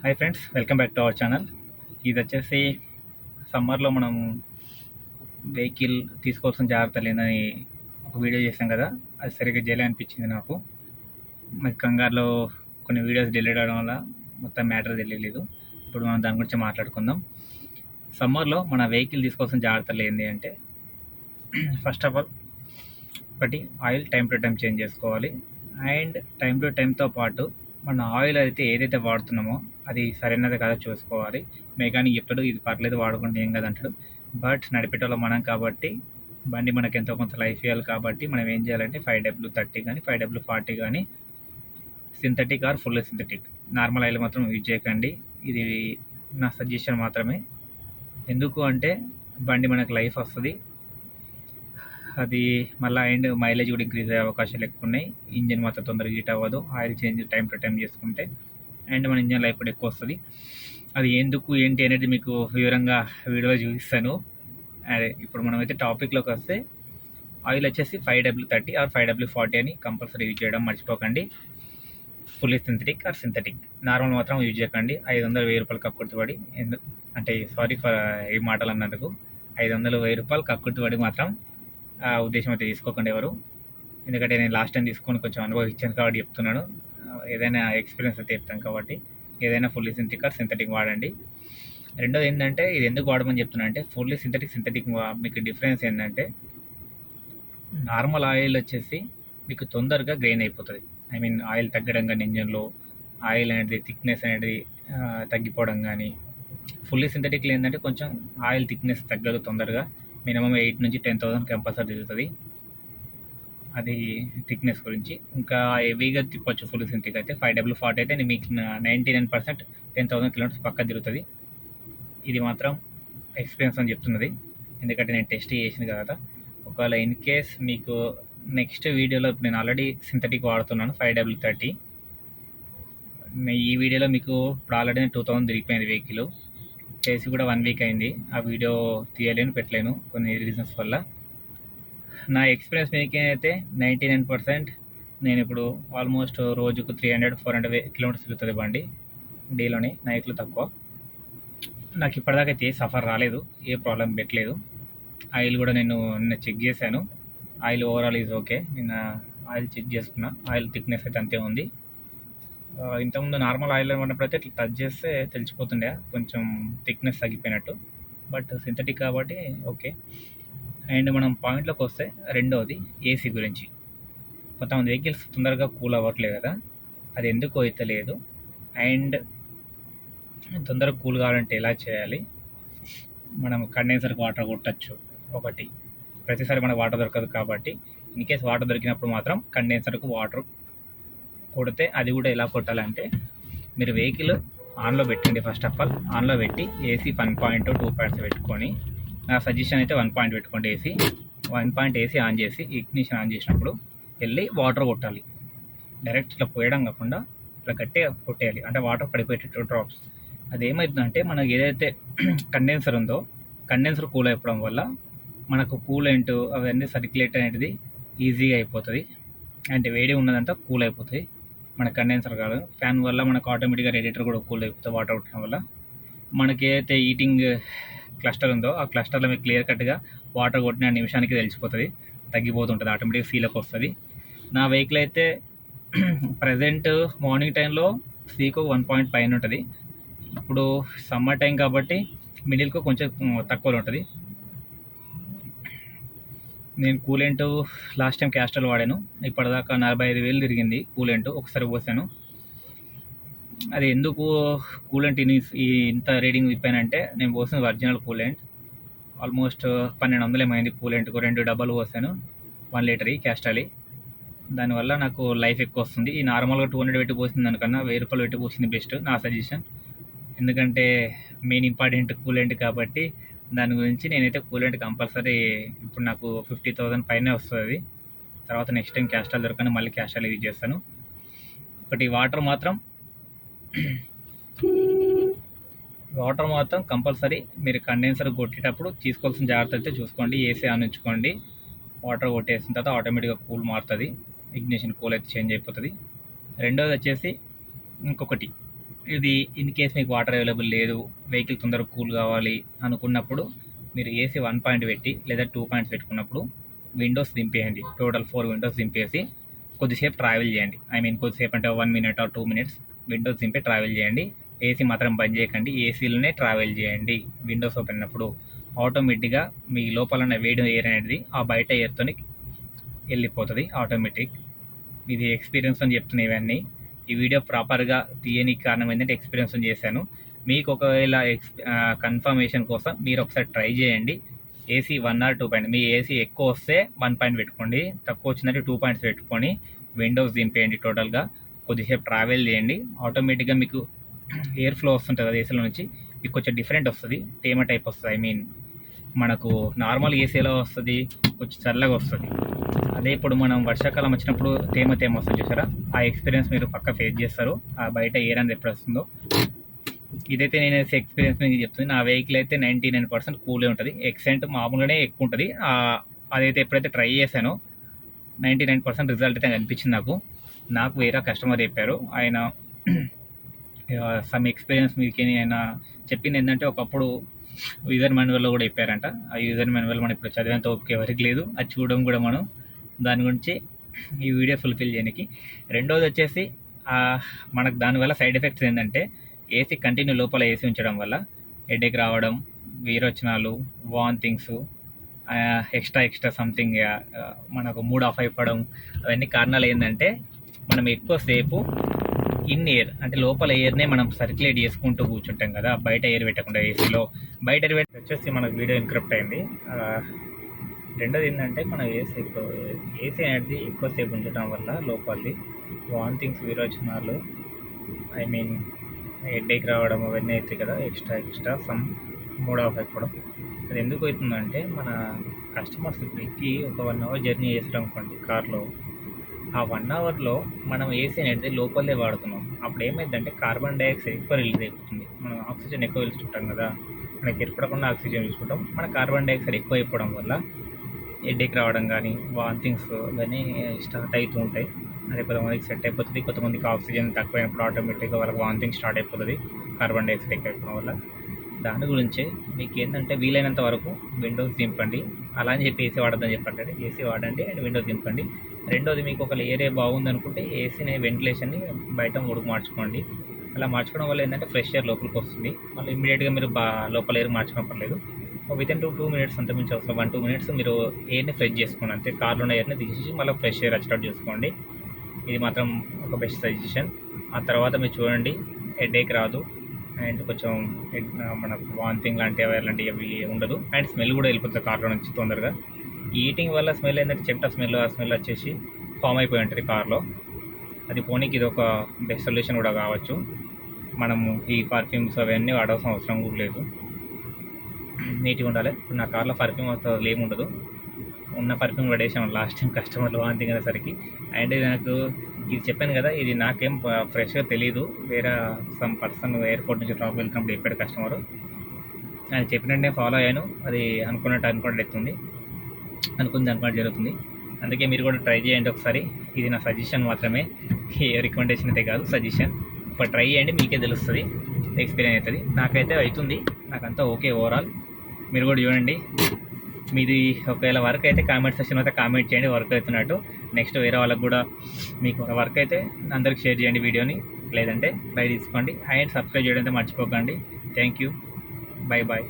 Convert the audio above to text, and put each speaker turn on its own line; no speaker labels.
Hi friends, welcome back to our channel. ఇది వచ్చేసి సమ్మర్లో మనం వెహికల్ తీసుకోవాల్సిన జాగ్రత్తలు ఏందని ఒక వీడియో చేసాం కదా, అది సరిగ్గా చేయలే అనిపించింది నాకు. మరి కంగారులో కొన్ని వీడియోస్ డిలీట్ అవడం వల్ల మొత్తం మ్యాటర్ తెలియలేదు. ఇప్పుడు మనం దాని గురించి మాట్లాడుకుందాం. సమ్మర్లో మన వెహికల్ తీసుకోవాల్సిన జాగ్రత్తలు ఏంటి అంటే, ఫస్ట్ ఆఫ్ ఆల్ ఒకటి oil time to time change చేసుకోవాలి. అండ్ టైం టు టైంతో పాటు మన ఆయిల్ అయితే ఏదైతే వాడుతున్నామో అది సరైనది కదా చూసుకోవాలి. మెకానిక్ చెప్తాడు ఇది పర్లేదు వాడుకుంటే ఏం కదా అంటాడు, బట్ నడిపేటోళ్ళం మనం కాబట్టి బండి మనకి ఎంతో కొంత లైఫ్ ఇవ్వాలి కాబట్టి మనం ఏం చేయాలంటే 5W30 కానీ 5W40 కానీ synthetic or full synthetic normal oil మాత్రం యూజ్ చేయకండి. ఇది నా సజెషన్ మాత్రమే. ఎందుకు అంటే బండి మనకు లైఫ్ వస్తుంది, అది మళ్ళీ అండ్ మైలేజ్ కూడా ఇంక్రీజ్ అయ్యే అవకాశాలు ఎక్కువ ఉన్నాయి. ఇంజిన్ మాత్రం తొందరగా హీట్ అవ్వదు oil change time to time చేసుకుంటే. అండ్ మన ఇంజిన్ లైఫ్ కూడా ఎక్కువ వస్తుంది. అది ఎందుకు ఏంటి అనేది మీకు వివరంగా వీడియోలో చూపిస్తాను. అదే ఇప్పుడు మనమైతే టాపిక్లోకి వస్తే, ఆయిల్ వచ్చేసి 5W30 ఆర్ 5W40 అని కంపల్సరీ యూజ్ చేయడం మర్చిపోకండి. Fully synthetic or synthetic normal మాత్రం యూజ్ చేయకండి. 500-1000 రూపాయలు కక్కుర్తిపడి అంటే సారీ ఫర్ ఈ మాటలు అన్నందుకు, 500-1000 రూపాయలు కక్కుర్తిపడి మాత్రం ఆ ఉద్దేశం అయితే తీసుకోకండి ఎవరు. ఎందుకంటే నేను లాస్ట్ టైం తీసుకొని కొంచెం అనుభవించాను కాబట్టి చెప్తున్నాను. ఏదైనా ఎక్స్పీరియన్స్ అయితే చెప్తాను కాబట్టి ఏదైనా ఫుల్లీ సింథటిక్ ఆర్ సింథటిక్ వాడండి. రెండోది ఏంటంటే, ఇది ఎందుకు వాడమని చెప్తున్నా అంటే, ఫుల్లీ సింథటిక్ మీకు డిఫరెన్స్ ఏంటంటే, నార్మల్ ఆయిల్ వచ్చేసి మీకు తొందరగా గ్రెయిన్ అయిపోతుంది. ఐ మీన్ ఆయిల్ తగ్గడం కానీ, ఇంజన్లో ఆయిల్ అనేది థిక్నెస్ అనేది తగ్గిపోవడం కానీ. ఫుల్లీ సింథటిక్లో ఏంటంటే కొంచెం ఆయిల్ థిక్నెస్ తగ్గదు తొందరగా. మినిమం 8 నుంచి 10,000 కంపల్సరీ తిరుగుతుంది. అది థిక్నెస్ గురించి. ఇంకా హెవీగా తిప్పొచ్చు ఫుల్ సింథటిక్ అయితే. 5W40 అయితే మీకు 99% 10,000 కిలోమీటర్స్ పక్క తిరుగుతుంది. ఇది మాత్రం ఎక్స్పీరియన్స్ అని చెప్తున్నది, ఎందుకంటే నేను టెస్ట్ చేసింది కదా. ఒకవేళ ఇన్ కేస్ మీకు నెక్స్ట్ వీడియోలో, నేను ఆల్రెడీ సింథటిక్ వాడుతున్నాను 5W30. ఈ వీడియోలో మీకు ఇప్పుడు ఆల్రెడీ 2000 తిరిగిపోయింది వెహికల్ చేసి కూడా 1 వీక్ అయింది. ఆ వీడియో తీయలేను, పెట్టలేను కొన్ని రీజన్స్ వల్ల. నా ఎక్స్పీరియన్స్ మీకైతే 99% నేను ఇప్పుడు ఆల్మోస్ట్ రోజుకు 300-400 కిలోమీటర్స్ తిరుగుతుంది బండి డేలోనే, నైట్లో తక్కువ. నాకు ఇప్పటిదాకా అయితే సఫర్ రాలేదు, ఏ ప్రాబ్లం పెట్టలేదు. ఆయిల్ కూడా నేను నిన్న చెక్ చేశాను, ఆయిల్ ఓవరాల్ ఈజ్ ఓకే. నిన్న ఆయిల్ చెక్ చేసుకున్నా, ఆయిల్ థిక్నెస్ అయితే అంతే ఉంది. ఇంతకుముందు నార్మల్ ఆయిల్ ఉన్నప్పుడు అయితే ఇట్లా టచ్ చేస్తే తెలిసిపోతుండే కొంచెం థిక్నెస్ తగ్గిపోయినట్టు, బట్ సింథటిక్ కాబట్టి ఓకే. అండ్ మనం పాయింట్లోకి వస్తే, రెండవది ఏసీ గురించి. కొంతమంది వెహికల్స్ తొందరగా కూల్ అవ్వట్లేదు కదా, అది ఎందుకు అయితే లేదు. అండ్ తొందరగా కూల్ కావాలంటే ఎలా చేయాలి, మనం కండెన్సర్కి వాటర్ కొట్టచ్చు ఒకటి. ప్రతిసారి మనకు వాటర్ దొరకదు కాబట్టి ఇన్ కేస్ వాటర్ దొరికినప్పుడు మాత్రం కండెన్సర్కు వాటర్ కొడితే, అది కూడా ఎలా కొట్టాలంటే, మీరు వెహికల్ ఆన్లో పెట్టండి. ఫస్ట్ ఆఫ్ ఆల్ ఆన్లో పెట్టి ఏసీ 1.2, 2 పాయింట్స్ పెట్టుకొని, నా సజెషన్ అయితే 1 పాయింట్ పెట్టుకోండి. ఏసీ 1 పాయింట్ ఏసీ ఆన్ చేసి ఇగ్నిషన్ ఆన్ చేసినప్పుడు వెళ్ళి వాటర్ కొట్టాలి. డైరెక్ట్ ఇట్లా పోయడం కాకుండా ఇట్లా గట్టిగా కొట్టేయాలి, అంటే వాటర్ పడిపోయేటట్టు డ్రాప్స్. అది ఏమవుతుందంటే, మనకు ఏదైతే కండెన్సర్ ఉందో, కండెన్సర్ కూల్ అయిపోవడం వల్ల మనకు కూలెంట్ అవన్నీ సర్క్యులేట్ అనేది ఈజీగా అయిపోతుంది. అంటే వేడి ఉన్నదంతా కూల్ అయిపోతుంది. మన కండెన్సర్ కాదు, ఫ్యాన్ వల్ల మనకు ఆటోమేటిక్గా రేడియేటర్ కూడా కూల్ అయిపోతుంది వాటర్ కొట్టడం వల్ల. మనకి ఏదైతే హీటింగ్ క్లస్టర్ ఉందో, ఆ క్లస్టర్లో మీకు క్లియర్ కట్గా వాటర్ కొట్టిన నిమిషానికి తెలిసిపోతుంది, తగ్గిపోతుంటుంది, ఆటోమేటిక్గా సీలోకి వస్తుంది. నా వెహికల్ అయితే ప్రజెంట్ మార్నింగ్ టైంలో సీకు 1 పాయింట్ పైన ఉంటుంది. ఇప్పుడు సమ్మర్ టైం కాబట్టి మిడిల్కు కొంచెం తక్కువలో ఉంటుంది. నేను కూలెంట్ లాస్ట్ టైం క్యాస్ట్రాల్ వాడాను, ఇప్పటిదాకా 45,000 తిరిగింది కూలెంట్ ఒకసారి పోసాను. అది ఎందుకు కూలెంట్ ఇంత రీడింగ్ విప్పానంటే, నేను పోసిన ఒరిజినల్ కూలెంట్ ఆల్మోస్ట్ 1200 ఏమైంది కూలెంట్కు. 2 డబ్బాలు పోసాను 1 లీటర్ క్యాస్ట్రాల్. దానివల్ల నాకు లైఫ్ ఎక్కువ వస్తుంది. ఈ నార్మల్గా 200 పెట్టి పోసింది దానికన్నా 1000 రూపాయలు పెట్టి పోసింది బెస్ట్, నా సజెషన్. ఎందుకంటే మెయిన్ ఇంపార్టెంట్ కూలెంట్ కాబట్టి దాని గురించి నేనైతే కూలెంట్ కంపల్సరీ. ఇప్పుడు నాకు 50,000 పైనే వస్తుంది. తర్వాత నెక్స్ట్ టైం క్యాస్ట్రాల్ దొరకని మళ్ళీ క్యాస్ట్రాల్ యూజ్ చేస్తాను. ఒకటి వాటర్ మాత్రం కంపల్సరీ మీరు కండెన్సర్ కొట్టేటప్పుడు తీసుకోవాల్సిన జాగ్రత్త అయితే చూసుకోండి. ఏసీ ఆన్ ఉంచుకోండి, వాటర్ కొట్టేసిన తర్వాత ఆటోమేటిక్గా కూల్ మారుతుంది, ఇగ్నిషన్ కూల్ అయితే చేంజ్ అయిపోతుంది. రెండోది వచ్చేసి ఇంకొకటి, ఇది ఇన్ కేస్ మీకు వాటర్ అవైలబుల్ లేదు, వెహికల్ తొందరగా కూల్ కావాలి అనుకున్నప్పుడు మీరు ఏసీ 1 పాయింట్ పెట్టి లేదా 2 పాయింట్స్ పెట్టుకున్నప్పుడు విండోస్ దింపేయండి. టోటల్ 4 విండోస్ దింపేసి కొద్దిసేపు ట్రావెల్ చేయండి. కొద్దిసేపు అంటే 1 మినిట్ ఆర్ 2 మినిట్స్ విండోస్ దింపి ట్రావెల్ చేయండి. ఏసీ మాత్రం బంద్ చేయకండి, ఏసీలోనే ట్రావెల్ చేయండి. విండోస్ ఓపెన్ అయినప్పుడు ఆటోమేటిక్గా మీ లోపల ఉన్న వేడి ఎయిర్ అనేది ఆ బయట ఎయిర్తో వెళ్ళిపోతుంది ఆటోమేటిక్. ఇది ఎక్స్పీరియన్స్ అని చెప్తున్నాయి ఇవన్నీ. ఈ వీడియో ప్రాపర్గా తీయనికి కారణం ఏంటంటే ఎక్స్పీరియన్స్ చేశాను. మీకు ఒకవేళ కన్ఫర్మేషన్ కోసం మీరు ఒకసారి ట్రై చేయండి. ఏసీ 1 ఆర్ 2 పాయింట్, మీ ఏసీ ఎక్కువ వస్తే 1 పాయింట్ పెట్టుకోండి, తక్కువ వచ్చిందంటే 2 పాయింట్స్ పెట్టుకొని విండోస్ దింపేయండి. టోటల్గా కొద్దిసేపు ట్రావెల్ చేయండి. ఆటోమేటిక్గా మీకు ఎయిర్ ఫ్లో వస్తుంటుంది కదా ఏసీలో నుంచి, మీకు కొంచెం డిఫరెంట్ వస్తుంది, తేమ టైప్ వస్తుంది. మనకు నార్మల్ ఏసీలో వస్తుంది, కొంచెం చల్లగా వస్తుంది. అదే ఇప్పుడు మనం వర్షాకాలం వచ్చినప్పుడు తేమ వస్తుంది చూసారా, ఆ ఎక్స్పీరియన్స్ మీరు పక్క ఫేస్ చేస్తారు. ఆ బయట ఎయిర్ అనేది ఎప్పుడు వస్తుందో. ఇదైతే నేను ఎక్స్పీరియన్స్ మీకు చెప్తుంది. నా వెహికల్ అయితే 99% కూలే ఉంటుంది. ఎక్సెంట్ మామూలుగానే ఎక్కువ ఉంటుంది. అదైతే ఎప్పుడైతే ట్రై చేశానో 99% రిజల్ట్ అయితే అనిపించింది నాకు వేరే కస్టమర్ చెప్పారు. ఆయన సమ్ ఎక్స్పీరియన్స్ మీకు ఆయన చెప్పింది ఏంటంటే, ఒకప్పుడు యూజర్ మాన్యువల్లో కూడా చెప్పారంట. ఆ యూజర్ మాన్యువల్ మనం ఇప్పుడు చదివేంత ఓపిక ఎవరికి లేదు, అది చూడడం కూడా మనం దాని గురించి ఈ వీడియో ఫుల్ఫిల్ చేయడానికి. రెండోది వచ్చేసి మనకు దానివల్ల సైడ్ ఎఫెక్ట్స్ ఏంటంటే, ఏసీ కంటిన్యూ లోపల ఏసీ ఉంచడం వల్ల హెడేక్ రావడం, విరోచనాలు, వామిటింగ్స్, ఎక్స్ట్రా సంథింగ్ మనకు మూడ్ ఆఫ్ అయిపోవడం, అవన్నీ కారణాలు ఏంటంటే మనం ఎక్కువసేపు ఇన్ ఎయిర్ అంటే లోపల ఎయిర్నే మనం సర్క్యులేట్ చేసుకుంటూ కూర్చుంటాం కదా, బయట ఎయిర్ పెట్టకుండా ఏసీలో. బయట ఎయిర్ పెట్టి వచ్చేసి మనకు వీడియో ఇన్కరప్ట్ అయింది. రెండోది ఏంటంటే మనం ఏసీ అనేది ఎక్కువసేపు ఉంచడం వల్ల లోపలిది వామిటింగ్స్, విరోచనాలు, హెడేక్ రావడం అవన్నీ అవుతాయి కదా, ఎక్స్ట్రా సమ్ మూడ్ ఆఫ్ అయిపోవడం. అది ఎందుకు అవుతుందంటే, మన కస్టమర్స్ ఇప్పుడు ఎక్కి ఒక 1 అవర్ జర్నీ చేస్తాం అనుకోండి కార్లో, ఆ 1 అవర్లో మనం ఏసీ అనేది లోపలే వాడుతున్నాం. అప్పుడు ఏమైందంటే కార్బన్ డైఆక్సైడ్ ఎక్కువ రిలీజ్ అయిపోతుంది. మనం ఆక్సిజన్ ఎక్కువ పీల్చుకుంటాం కదా, మనకి ఏర్పడకుండా ఆక్సిజన్ పీల్చుకుంటాం. మన కార్బన్ డైఆక్సైడ్ ఎక్కువ అయిపోవడం వల్ల హెడేక్ రావడం కానీ, వామిటింగ్స్ ఇవన్నీ స్టార్ట్ అవుతూ ఉంటాయి. అది కొంతమందికి సెట్ అయిపోతుంది, కొంతమందికి ఆక్సిజన్ తక్కువైనప్పుడు ఆటోమేటిక్గా వాళ్ళకి వామిటింగ్ స్టార్ట్ అయిపోతుంది కార్బన్ డైఆక్సైడ్ ఎక్కువ అయిపోవడం వల్ల. దాని గురించే మీకు ఏంటంటే వీలైనంత వరకు విండోస్ దింపండి. అలా అని చెప్పి ఏసీ వాడద్దని చెప్పండి, ఏసీ వాడండి అండ్ విండోస్ దింపండి. రెండోది, మీకు ఒక ఏరియా బాగుందనుకుంటే ఏసీని వెంటిలేషన్ని బయట మూడుకు మార్చుకోండి. అలా మార్చుకోవడం వల్ల ఏంటంటే ఫ్రెష్ ఎయిర్ లోపలికి వస్తుంది. మళ్ళీ ఇమీడియట్గా మీరు లోపల ఎయిర్ మార్చుకోవట్లేదు, వితిన్ 2 మినిట్స్ అంత మించి అవసరం. 1-2 మినిట్స్ మీరు ఎయిర్ని ఫ్రెష్ చేసుకోండి అంతే. కార్లో ఉన్న ఎయిర్ని తీసేసి మళ్ళీ ఫ్రెష్ ఎయిర్ వచ్చేటట్టు చేసుకోండి. ఇది మాత్రం ఒక బెస్ట్ సజెషన్. ఆ తర్వాత మీరు చూడండి, హెడేక్ రాదు అండ్ కొంచెం మనకు వామిటింగ్ అలాంటివి అవి ఉండదు. అండ్ స్మెల్ కూడా వెళ్ళిపోతుంది కార్లో నుంచి తొందరగా. ఈటింగ్ వల్ల స్మెల్ ఏంటంటే చెమట స్మెల్, ఆ స్మెల్ వచ్చేసి ఫామ్ అయిపోయి ఉంటుంది కార్లో. అది పోనీకి ఇది ఒక బెస్ట్ సొల్యూషన్ కూడా కావచ్చు. మనము ఈ పర్ఫ్యూమ్స్ అవన్నీ వాడాల్సిన అవసరం కూడా లేదు. నీట్గా ఉండాలి. ఇప్పుడు నా కార్లో పర్ఫ్యూమ్ అసలు ఏముండదు, ఉన్న పర్ఫ్యూమ్ పడేసాం లాస్ట్ టైం కస్టమర్లు వామిటింగ్ అనేసరికి. అండ్ నాకు ఇది చెప్పాను కదా, ఇది నాకేం ఫ్రెష్గా తెలియదు, వేరే సమ్ పర్సన్ ఎయిర్పోర్ట్ నుంచి డ్రాప్ వెళ్తున్నప్పుడు చెప్పాడు కస్టమరు. అది చెప్పినట్టు నేను ఫాలో అయ్యాను. అది అనుకున్నట్టు ఎత్తుంది, అనుకున్నట్టు జరుగుతుంది. అందుకే మీరు కూడా ట్రై చేయండి ఒకసారి. ఇది నా సజెషన్ మాత్రమే, రికమెండేషన్ అయితే కాదు, సజెషన్. ఇప్పుడు ట్రై చేయండి, మీకే తెలుస్తుంది, ఎక్స్పీరియన్స్ అవుతుంది. నాకైతే అవుతుంది, నాకంతా ఓకే ఓవరాల్. మీరు కూడా చూడండి. మీది ఒకవేళ వర్క్ అయితే కామెంట్ సెక్షన్ అయితే కామెంట్ చేయండి వర్క్ అవుతున్నట్టు. నెక్స్ట్ వేరే వాళ్ళకి కూడా మీకు వర్క్ అయితే అందరికి షేర్ చేయండి వీడియోని, లేదంటే లైక్ తీసుకోండి అండ్ సబ్స్క్రైబ్ చేయడం అయితే మర్చిపోకండి. Thank you, bye bye.